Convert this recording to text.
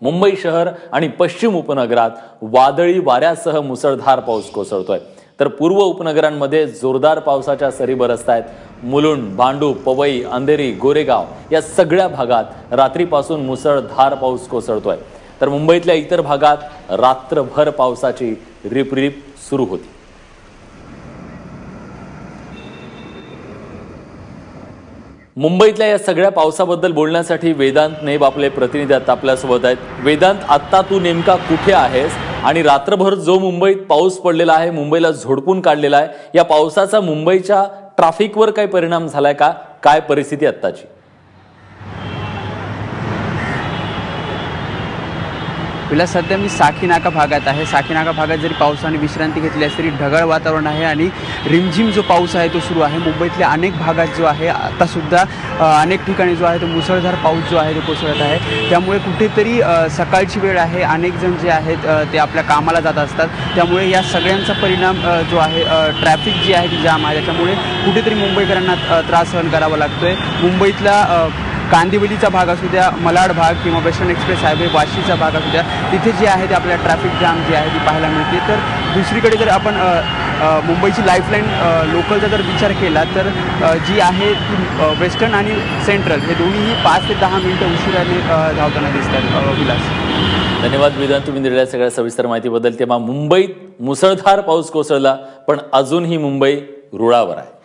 मुंबई शहर आणि पश्चिम उपनगरात वादळी वाऱ्यासह मुसळधार पाऊस कोसळतोय, तर पूर्व उपनगरांमध्ये जोरदार पावसाच्या सरी बरसतायत। मुलुंड, भांडूप, पवई, अंधेरी, गोरेगाव या सगळ्या भागात रात्रीपासून मुसळधार पाऊस कोसळतोय, तर मुंबईतल्या इतर भागात रात्रभर पावसाची रिपरिप सुरू होती। मुंबईतल्या या सगळ्या पावसाबद्दल बोलण्यासाठी वेदांत नेब आपले प्रतिनिधी आता आपल्यासोबत आहेत। वेदांत, आता तू नेमका कुठे आहेस आणि रात्रभर जो मुंबईत पाऊस पडलेला आहे, मुंबईला झोडपून काढलेला आहे, या पावसाचा मुंबईच्या ट्रॅफिकवर काय परिणाम झालाय का? काय परिस्थिती आत्ताची? विलास, सध्या मी साकीनाका भागात आहे। साकीनाका भागात जरी पावसाने विश्रांती घेतली असली तरी ढगाळ वातावरण आहे आणि रिमझिम जो पाऊस आहे तो सुरू आहे। मुंबईतल्या अनेक भागात जो आहे आता सुद्धा अनेक ठिकाणी जो आहे तो मुसळधार पाऊस जो आहे तो कोसळत आहे। त्यामुळे कुठेतरी सकाळची वेळ आहे, अनेक जण जे आहेत ते आपल्या कामाला जात असतात, त्यामुळे या सगळ्यांचा परिणाम जो आहे ट्रॅफिक जी आहे ती जाम आहे, त्याच्यामुळे कुठेतरी मुंबईकरांना त्रास सहन करावा लागतोय। मुंबईतला कांदिवलीचा भाग असू द्या, मलाड भाग किंवा वेस्टर्न एक्सप्रेस हायवे वाशीचा भाग असू द्या, तिथे जे आहे ते आपल्याला ट्रॅफिक जाम जी आहे ती पाहायला मिळते। तर दुसरीकडे जर आपण मुंबईची लाईफलाईन लोकलचा जर विचार केला तर जी आहे ती वेस्टर्न आणि सेंट्रल हे दोन्हीही 5 ते 10 मिनिटं उशिराने धावताना दिसतात। विलास, धन्यवाद वेदांत, तुम्ही दिलेल्या सगळ्या सविस्तर माहितीबद्दल। तेव्हा मुंबईत मुसळधार पाऊस कोसळला, पण अजूनही मुंबई रुळावर आहे।